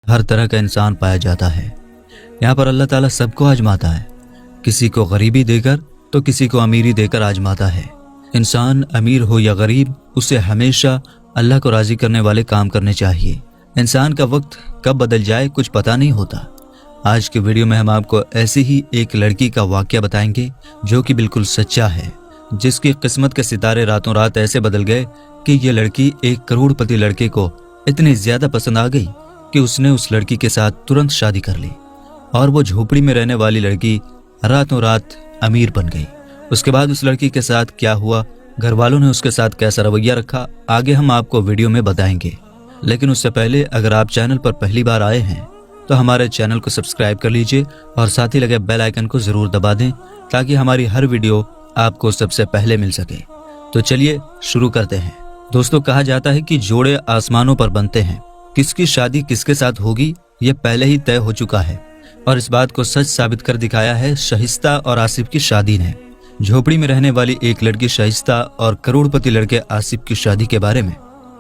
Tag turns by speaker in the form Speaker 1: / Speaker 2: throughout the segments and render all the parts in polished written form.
Speaker 1: हर तरह का इंसान पाया जाता है। यहाँ पर अल्लाह ताला सबको आजमाता है, किसी को गरीबी देकर तो किसी को अमीरी देकर आजमाता है। इंसान अमीर हो या गरीब, उसे हमेशा अल्लाह को राजी करने वाले काम करने चाहिए। इंसान का वक्त कब बदल जाए कुछ पता नहीं होता। आज के वीडियो में हम आपको ऐसी ही एक लड़की का वाकया बताएंगे जो कि बिल्कुल सच्चा है, जिसकी किस्मत के सितारे रातों रात ऐसे बदल गए कि ये लड़की एक करोड़पति लड़के को इतनी ज्यादा पसंद आ गई कि उसने उस लड़की के साथ तुरंत शादी कर ली और वो झोपड़ी में रहने वाली लड़की रातों रात अमीर बन गई। उसके बाद उस लड़की के साथ क्या हुआ, घर वालों ने उसके साथ कैसा रवैया रखा, आगे हम आपको वीडियो में बताएंगे। लेकिन उससे पहले अगर आप चैनल पर पहली बार आए हैं तो हमारे चैनल को सब्सक्राइब कर लीजिए और साथ ही लगे बेल आइकन को जरूर दबा दें ताकि हमारी हर वीडियो आपको सबसे पहले मिल सके। तो चलिए शुरू करते हैं। दोस्तों, कहा जाता है कि जोड़े आसमानों पर बनते हैं, किसकी शादी किसके साथ होगी ये पहले ही तय हो चुका है और इस बात को सच साबित कर दिखाया है शाइस्ता और आसिफ की शादी ने। झोपड़ी में रहने वाली एक लड़की शाइस्ता और करोड़पति लड़के आसिफ की शादी के बारे में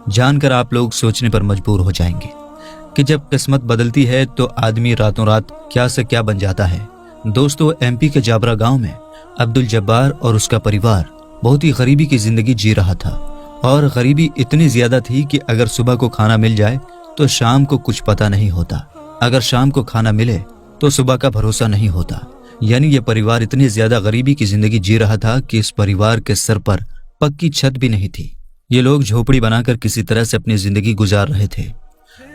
Speaker 1: जानकर आप लोग सोचने पर मजबूर हो जाएंगे कि जब किस्मत बदलती है तो आदमी रातों रात क्या से क्या बन जाता है। दोस्तों, एमपी के जाबरा गांव में अब्दुल जब्बार और उसका परिवार बहुत ही गरीबी की जिंदगी जी रहा था और गरीबी इतनी ज्यादा थी कि अगर सुबह को खाना मिल जाए तो शाम को कुछ पता नहीं होता, अगर शाम को खाना मिले तो सुबह का भरोसा नहीं होता। यानी ये परिवार इतनी ज्यादा गरीबी की जिंदगी जी रहा था कि इस परिवार के सर पर पक्की छत भी नहीं थी। ये लोग झोपड़ी बनाकर किसी तरह से अपनी जिंदगी गुजार रहे थे।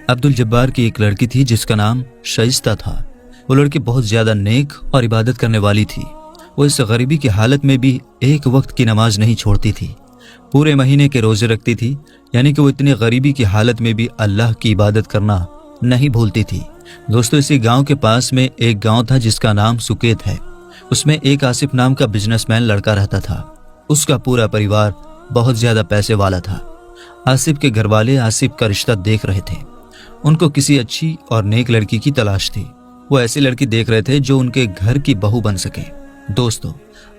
Speaker 1: अब्दुल जब्बार की एक लड़की थी जिसका नाम शाइस्ता था। वो लड़की बहुत ज्यादा नेक और इबादत करने वाली थी। वो इस गरीबी की हालत में भी एक वक्त की नमाज नहीं छोड़ती थी, पूरे महीने के रोजे रखती थी। यानी कि वो इतनी गरीबी की हालत में भी अल्लाह की इबादत करना नहीं भूलती थी। दोस्तों, इसी गांव के पास में एक गांव था जिसका नाम सुकेत है। उसमें एक आसिफ नाम का बिजनेसमैन लड़का रहता था। उसका पूरा परिवार बहुत ज्यादा पैसे वाला था। आसिफ के घर वाले आसिफ का रिश्ता देख रहे थे। उनको किसी अच्छी और नेक लड़की की तलाश थी। वो ऐसी लड़की देख रहे थे जो उनके घर की बहू बन सके। दोस्तों,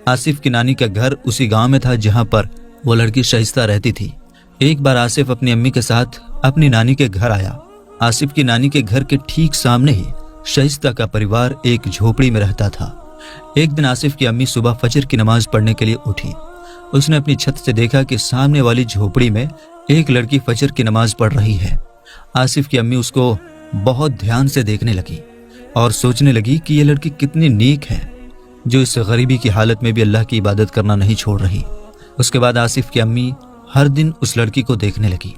Speaker 1: आसिफ की नानी का घर उसी गांव में था जहां पर वो लड़की शाइस्ता रहती थी। एक बार आसिफ अपनी अम्मी के साथ अपनी नानी के घर आया। आसिफ की नानी के घर के ठीक सामने ही शाइस्ता का परिवार एक झोपड़ी में रहता था। एक दिन आसिफ की अम्मी सुबह फजर की नमाज पढ़ने के लिए उठी। उसने अपनी छत से देखा कि सामने वाली झोपड़ी में एक लड़की फजर की नमाज पढ़ रही है। आसिफ की अम्मी उसको बहुत ध्यान से देखने लगी और सोचने लगी कि यह लड़की कितनी नेक है जो इस गरीबी की हालत में भी अल्लाह की इबादत करना नहीं छोड़ रही। उसके बाद आसिफ की अम्मी हर दिन उस लड़की को देखने लगी।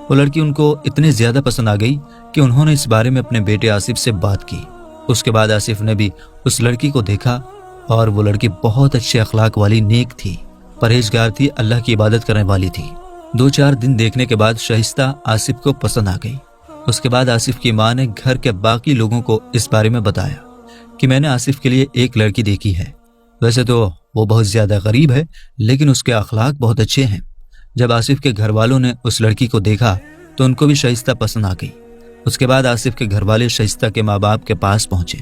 Speaker 1: वो लड़की उनको इतनी ज्यादा पसंद आ गई कि उन्होंने इस बारे में अपने बेटे आसिफ से बात की। उसके बाद आसिफ ने भी उस लड़की को देखा और वो लड़की बहुत अच्छे अखलाक वाली नेक थी, परहेजगार थी, अल्लाह की इबादत करने वाली थी। 2-4 दिन देखने के बाद शाइस्ता आसिफ को पसंद आ गई। उसके बाद आसिफ की माँ ने घर के बाकी लोगों को इस बारे में बताया कि मैंने आसिफ के लिए एक लड़की देखी है। वैसे तो वो बहुत ज्यादा गरीब है लेकिन उसके अखलाक बहुत अच्छे हैं। जब आसिफ के घर वालों ने उस लड़की को देखा तो उनको भी शाइस्ता पसंद आ गई। उसके बाद आसिफ के घर वाले शाइस्ता के माँ बाप के पास पहुंचे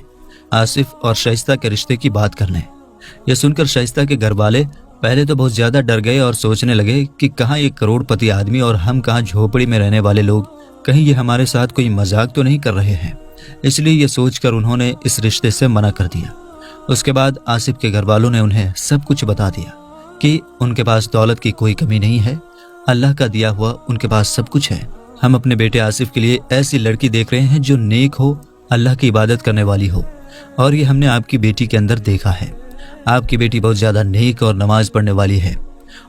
Speaker 1: आसिफ और शाइस्ता के रिश्ते की बात करने। यह सुनकर शाइस्ता के घर वाले पहले तो बहुत ज्यादा डर गए और सोचने लगे कि कहाँ ये करोड़पति आदमी और हम कहाँ झोपड़ी में रहने वाले लोग, कहीं ये हमारे साथ कोई मजाक तो नहीं कर रहे हैं। इसलिए ये सोचकर उन्होंने इस रिश्ते से मना कर दिया। उसके बाद आसिफ के घर वालों ने उन्हें सब कुछ बता दिया कि उनके पास दौलत की कोई कमी नहीं है, अल्लाह का दिया हुआ उनके पास सब कुछ है। हम अपने बेटे आसिफ के लिए ऐसी लड़की देख रहे हैं जो नेक हो, अल्लाह की इबादत करने वाली हो और ये हमने आपकी बेटी के अंदर देखा है। आपकी बेटी बहुत ज्यादा नेक और नमाज पढ़ने वाली है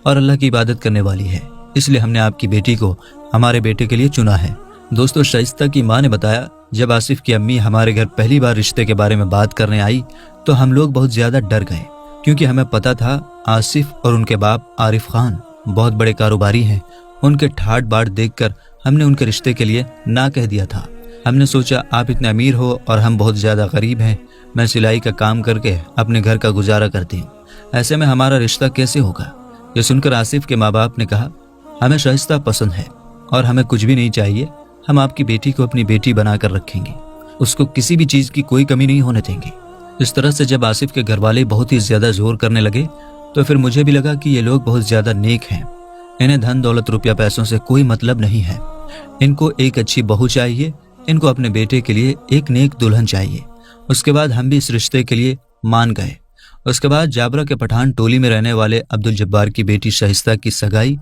Speaker 1: और अल्लाह की इबादत करने वाली है, इसलिए हमने आपकी बेटी को हमारे बेटे के लिए चुना है। दोस्तों, शाइस्ता की माँ ने बताया, जब आसिफ की अम्मी हमारे घर पहली बार रिश्ते के बारे में बात करने आई तो हम लोग बहुत ज्यादा डर गए क्योंकि हमें पता था आसिफ और उनके बाप आरिफ खान बहुत बड़े कारोबारी हैं। उनके ठाट बाट देखकर हमने उनके रिश्ते के लिए ना कह दिया था। हमने सोचा आप इतने अमीर हो और हम बहुत ज्यादा गरीब हैं, मैं सिलाई का काम करके अपने घर का गुजारा करती हूँ, ऐसे में हमारा रिश्ता कैसे होगा। ये सुनकर आसिफ के माँ बाप ने कहा, हमें शाइस्ता पसंद है और हमें कुछ भी नहीं चाहिए, हम आपकी बेटी को अपनी बेटी बनाकर रखेंगे, उसको किसी भी चीज की कोई कमी नहीं होने देंगे। इस तरह से जब आसिफ के घर वाले बहुत ही ज्यादा जोर करने लगे तो फिर मुझे भी लगा कि ये लोग बहुत ज्यादा नेक हैं, इन्हें धन दौलत रुपया पैसों से कोई मतलब नहीं है, इनको एक अच्छी बहू चाहिए ان کو اپنے بیٹے کے لیے ایک نیک دلہن چاہیے۔ اس کے بعد ہم بھی اس رشتے کے لیے مان گئے۔ اس کے بعد جابرہ کے پٹھان ٹولی میں رہنے والے عبدالجبار کی بیٹی شائستہ کی سگائی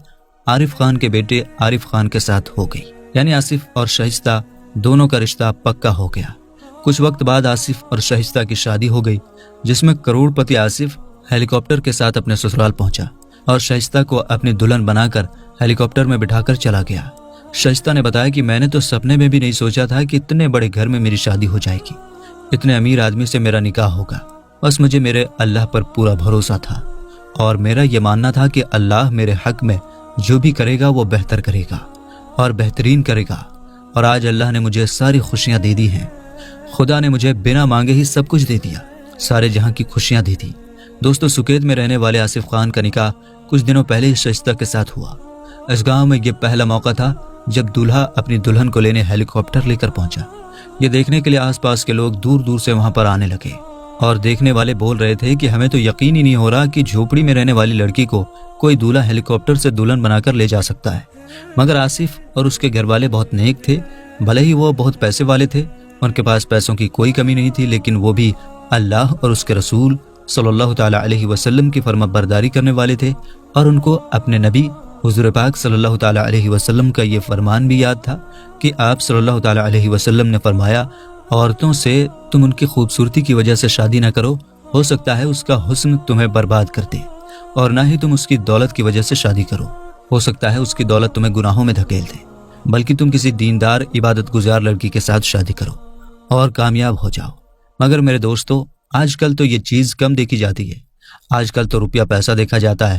Speaker 1: عارف خان کے بیٹے عارف خان کے ساتھ ہو گئی، یعنی آصف اور شائستہ دونوں کا رشتہ پکا ہو گیا۔ کچھ وقت بعد آصف اور شائستہ کی شادی ہو گئی، جس میں کروڑ پتی آصف ہیلی کاپٹر کے ساتھ اپنے سسرال پہنچا اور شائستہ کو اپنی دلہن بنا کر ہیلی کاپٹر میں بٹھا کر چلا گیا۔ شائستہ نے بتایا کہ میں نے تو سپنے میں بھی نہیں سوچا تھا کہ اتنے بڑے گھر میں میری شادی ہو جائے گی، اتنے امیر آدمی سے میرا نکاح ہوگا۔ بس مجھے میرے اللہ پر پورا بھروسہ تھا اور میرا یہ ماننا تھا کہ اللہ میرے حق میں جو بھی کرے گا وہ بہتر کرے گا اور بہترین کرے گا، اور آج اللہ نے مجھے ساری خوشیاں دے دی ہیں۔ خدا نے مجھے بنا مانگے ہی سب کچھ دے دیا، سارے جہاں کی خوشیاں دے دی۔ دوستو، سکیت میں رہنے والے آصف خان کا نکاح کچھ دنوں پہلے ہی شائستہ کے ساتھ ہوا۔ اس گاؤں میں یہ پہلا موقع تھا جب دولہا اپنی دلہن کو لینے ہیلی کاپٹر لے کر پہنچا۔ یہ دیکھنے کے لیے آس پاس کے لوگ دور دور سے وہاں پر آنے لگے اور دیکھنے والے بول رہے تھے کہ ہمیں تو یقین ہی نہیں ہو رہا کہ جھوپڑی میں رہنے والی لڑکی کو کوئی دولہا ہیلی کاپٹر سے دلہن بنا کر لے جا سکتا ہے۔ مگر آصف اور اس کے گھر والے بہت نیک تھے، بھلے ہی وہ بہت پیسے والے تھے، ان کے پاس پیسوں کی کوئی کمی نہیں تھی، لیکن وہ بھی اللہ اور اس کے رسول صلی اللہ تعالیٰ علیہ وسلم کی فرما برداری کرنے والے تھے، اور ان کو اپنے نبی حضور پاک صلی اللہ تعالیٰ علیہ وسلم کا یہ فرمان بھی یاد تھا کہ آپ صلی اللہ تعالیٰ علیہ وسلم نے فرمایا، عورتوں سے تم ان کی خوبصورتی کی وجہ سے شادی نہ کرو، ہو سکتا ہے اس کا حسن تمہیں برباد کر دے، اور نہ ہی تم اس کی دولت کی وجہ سے شادی کرو، ہو سکتا ہے اس کی دولت تمہیں گناہوں میں دھکیل دے، بلکہ تم کسی دیندار عبادت گزار لڑکی کے ساتھ شادی کرو اور کامیاب ہو جاؤ۔ مگر میرے دوستو، آج کل تو یہ چیز کم دیکھی جاتی ہے۔ آج کل تو روپیہ پیسہ دیکھا جاتا ہے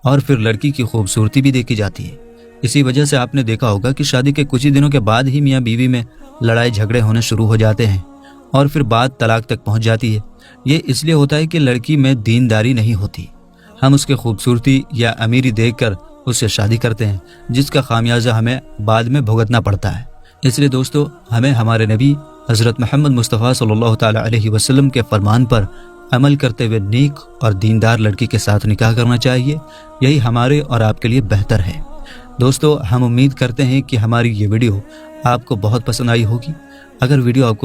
Speaker 1: اور پھر لڑکی کی خوبصورتی بھی دیکھی جاتی ہے۔ اسی وجہ سے آپ نے دیکھا ہوگا کہ شادی کے کچھ ہی دنوں کے بعد ہی میاں بیوی میں لڑائی جھگڑے ہونے شروع ہو جاتے ہیں اور پھر بات طلاق تک پہنچ جاتی ہے۔ یہ اس لیے ہوتا ہے کہ لڑکی میں دینداری نہیں ہوتی۔ ہم اس کے خوبصورتی یا امیری دیکھ کر اس سے شادی کرتے ہیں، جس کا خامیازہ ہمیں بعد میں بھگتنا پڑتا ہے۔ اس لیے دوستو، ہمیں ہمارے نبی حضرت محمد مصطفیٰ صلی اللہ تعالیٰ علیہ وسلم کے فرمان پر عمل کرتے ہوئے نیک اور دیندار لڑکی کے ساتھ نکاح کرنا چاہیے۔ یہی ہمارے اور آپ کے لیے بہتر ہے۔ دوستو، ہم امید کرتے ہیں کہ ہماری یہ ویڈیو آپ کو بہت پسند آئی ہوگی۔ اگر ویڈیو آپ کو